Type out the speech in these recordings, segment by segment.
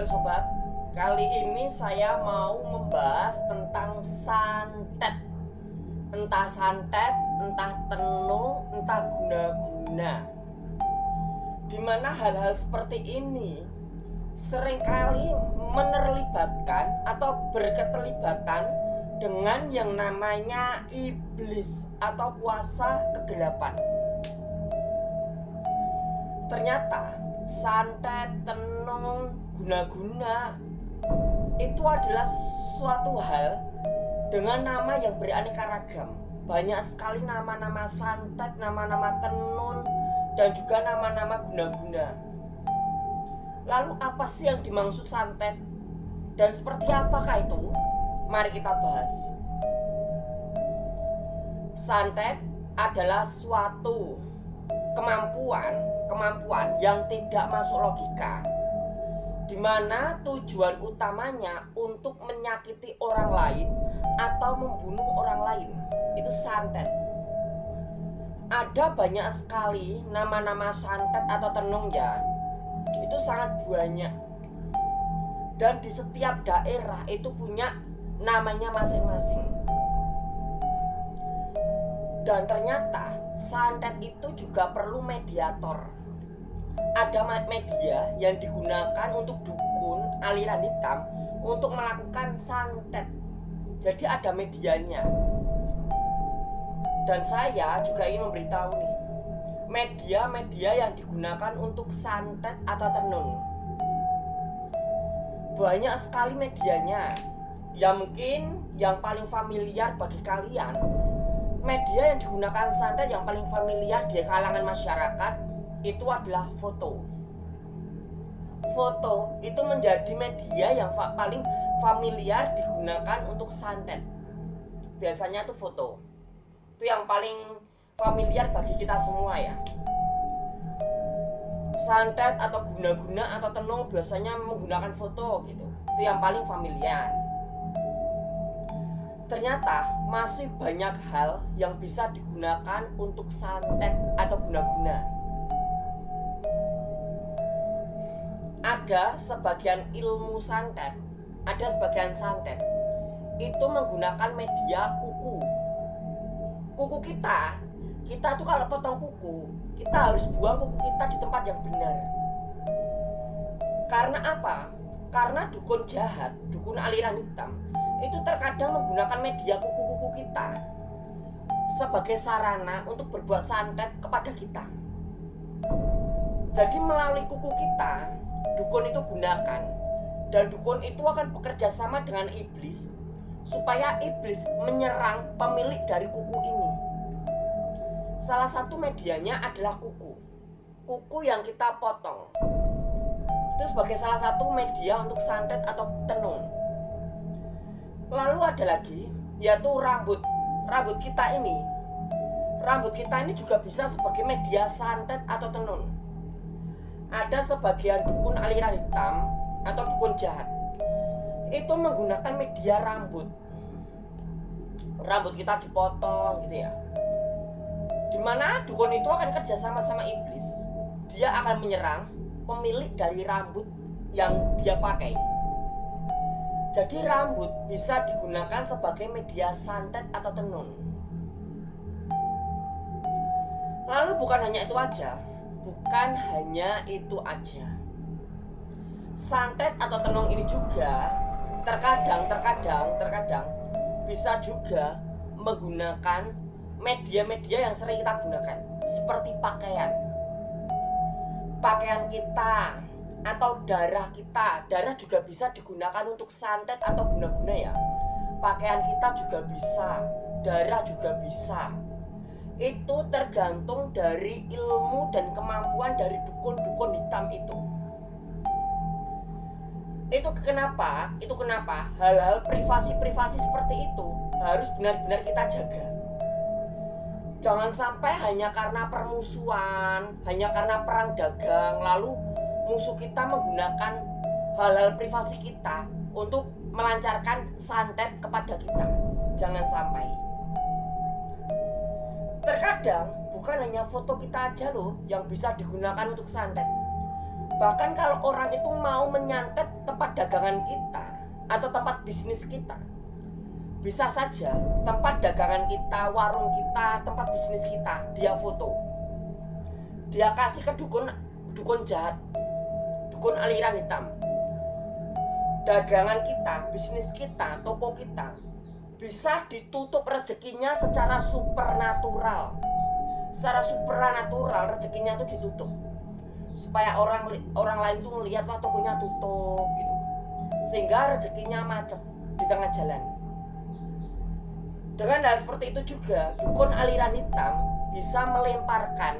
Halo sobat, kali ini saya mau membahas tentang santet. Entah santet, entah tenung, entah guna-guna. Dimana hal-hal seperti ini seringkali menerlibatkan atau berketerlibatan dengan yang namanya iblis atau kuasa kegelapan. Ternyata santet, tenung, guna-guna itu adalah suatu hal dengan nama yang beraneka ragam. Banyak sekali nama-nama santet, nama-nama tenun, dan juga nama-nama guna-guna. Lalu apa sih yang dimaksud santet? Dan seperti apakah itu? Mari kita bahas. Santet adalah suatu kemampuan yang tidak masuk logika, di mana tujuan utamanya untuk menyakiti orang lain atau membunuh orang lain. Itu santet. Ada banyak sekali nama-nama santet atau tenung ya. Itu sangat banyak. Dan di setiap daerah itu punya namanya masing-masing. Dan ternyata santet itu juga perlu mediator. Ada media yang digunakan untuk dukun aliran hitam untuk melakukan santet. Jadi ada medianya. Dan saya juga ingin memberitahu nih, media-media yang digunakan untuk santet atau tenun. Banyak sekali medianya. Ya mungkin yang paling familiar bagi kalian, media yang digunakan santet yang paling familiar di kalangan masyarakat itu adalah foto. Foto itu menjadi media yang paling familiar digunakan untuk santet. Biasanya itu foto. Itu yang paling familiar bagi kita semua ya. Santet atau guna-guna atau tenung biasanya menggunakan foto gitu. Itu yang paling familiar. Ternyata masih banyak hal yang bisa digunakan untuk santet atau guna-guna. Ada sebagian ilmu santet, ada sebagian santet itu menggunakan media kuku. Kuku kita tuh kalau potong kuku, kita harus buang kuku kita di tempat yang benar. Karena apa? Karena dukun jahat, dukun aliran hitam itu terkadang menggunakan media kuku-kuku kita sebagai sarana untuk berbuat santet kepada kita. Jadi melalui kuku kita, dukun itu gunakan, dan dukun itu akan bekerja sama dengan iblis supaya iblis menyerang pemilik dari kuku ini. Salah satu medianya adalah kuku yang kita potong. Itu sebagai salah satu media untuk santet atau tenung. Lalu ada lagi, yaitu rambut kita ini. Rambut kita ini juga bisa sebagai media santet atau tenun. Ada sebagian dukun aliran hitam atau dukun jahat itu menggunakan media rambut. Rambut kita dipotong gitu ya. Dimana dukun itu akan kerja sama iblis. Dia akan menyerang pemilik dari rambut yang dia pakai. Jadi rambut bisa digunakan sebagai media santet atau tenun. Lalu bukan hanya itu aja. Santet atau tenung ini juga terkadang bisa juga menggunakan media-media yang sering kita gunakan, seperti pakaian kita atau darah kita. Darah juga bisa digunakan untuk santet atau guna-guna ya. Pakaian kita juga bisa, darah juga bisa. Itu tergantung dari ilmu dan kemampuan dari dukun-dukun hitam itu. Itu kenapa hal-hal privasi seperti itu harus benar-benar kita jaga. Jangan sampai hanya karena permusuhan, hanya karena perang dagang, lalu musuh kita menggunakan hal-hal privasi kita untuk melancarkan santet kepada kita. Jangan sampai. Terkadang bukan hanya foto kita aja loh yang bisa digunakan untuk santet. Bahkan kalau orang itu mau menyantet tempat dagangan kita atau tempat bisnis kita. Bisa saja tempat dagangan kita, warung kita, tempat bisnis kita dia foto. Dia kasih ke dukun jahat, dukun aliran hitam. Dagangan kita, bisnis kita, toko kita bisa ditutup rezekinya secara supernatural. Secara supernatural rezekinya itu ditutup, supaya orang lain tuh melihat wah tokonya tutup gitu, sehingga rezekinya macet di tengah jalan. Dengan hal seperti itu juga dukun aliran hitam bisa melemparkan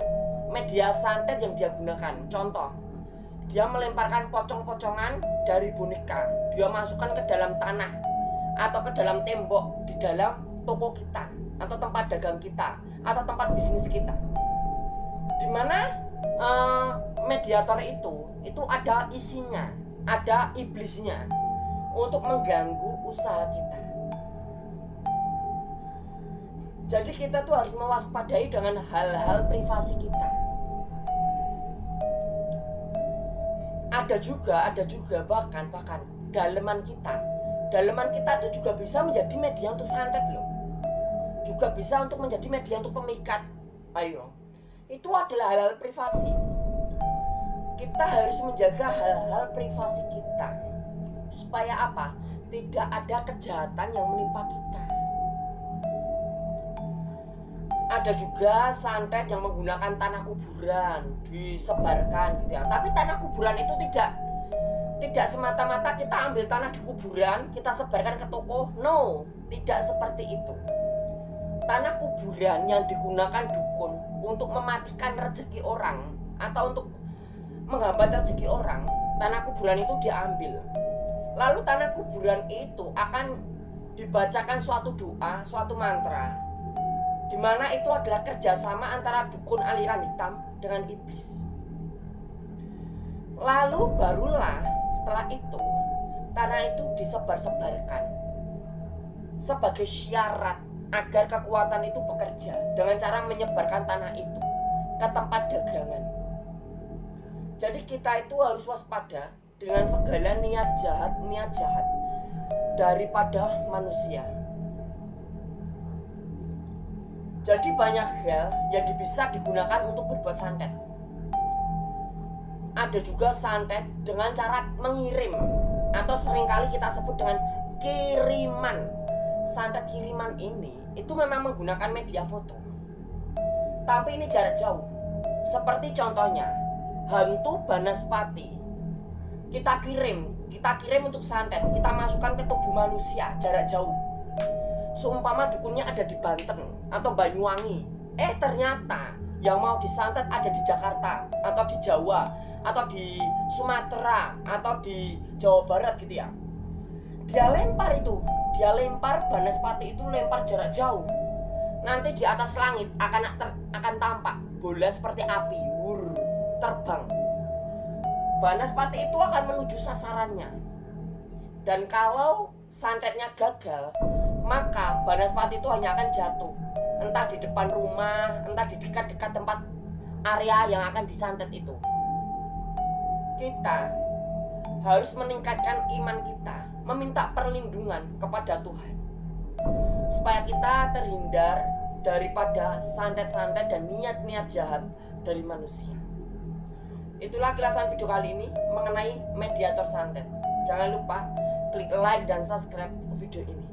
media santet yang dia gunakan. Contoh, dia melemparkan pocong-pocongan dari boneka, dia masukkan ke dalam tanah atau ke dalam tembok di dalam toko kita atau tempat dagang kita atau tempat bisnis kita, dimana mediator itu ada isinya, ada iblisnya untuk mengganggu usaha kita. Jadi kita tuh harus mewaspadai dengan hal-hal privasi kita. Ada juga bahkan daleman kita itu juga bisa menjadi media untuk santet loh. Juga bisa untuk menjadi media untuk pemikat. Ayo, itu adalah hal-hal privasi. Kita harus menjaga hal-hal privasi kita, supaya apa? Tidak ada kejahatan yang menimpa kita. Ada juga santet yang menggunakan tanah kuburan disebarkan gitu ya. Tapi tanah kuburan itu tidak semata-mata kita ambil tanah di kuburan kita sebarkan ke toko. No, tidak seperti itu. Tanah kuburan yang digunakan dukun untuk mematikan rezeki orang atau untuk menghambat rezeki orang, tanah kuburan itu diambil. Lalu tanah kuburan itu akan dibacakan suatu doa, suatu mantra, di mana itu adalah kerjasama antara dukun aliran hitam dengan iblis. Lalu barulah setelah itu tanah itu disebar-sebarkan sebagai syarat agar kekuatan itu bekerja dengan cara menyebarkan tanah itu ke tempat dagangan. Jadi kita itu harus waspada dengan segala niat jahat daripada manusia. Jadi banyak hal yang bisa digunakan untuk berbuat santet. Ada juga santet dengan cara mengirim, atau seringkali kita sebut dengan kiriman. Santet kiriman ini itu memang menggunakan media foto, tapi ini jarak jauh. Seperti contohnya hantu Banaspati, kita kirim untuk santet, kita masukkan ke tubuh manusia jarak jauh. Seumpama dukunnya ada di Banten atau Banyuwangi, ternyata yang mau disantet ada di Jakarta atau di Jawa atau di Sumatera atau di Jawa Barat gitu ya. Dia lempar Banaspati itu lempar jarak jauh. Nanti di atas langit akan tampak bola seperti api, terbang. Banaspati itu akan menuju sasarannya. Dan kalau santetnya gagal, maka Banaspati itu hanya akan jatuh, entah di depan rumah, entah di dekat-dekat tempat area yang akan disantet itu. Kita harus meningkatkan iman kita, meminta perlindungan kepada Tuhan, supaya kita terhindar daripada santet-santet dan niat-niat jahat dari manusia. Itulah kilasan video kali ini mengenai mediator santet. Jangan lupa klik like dan subscribe video ini.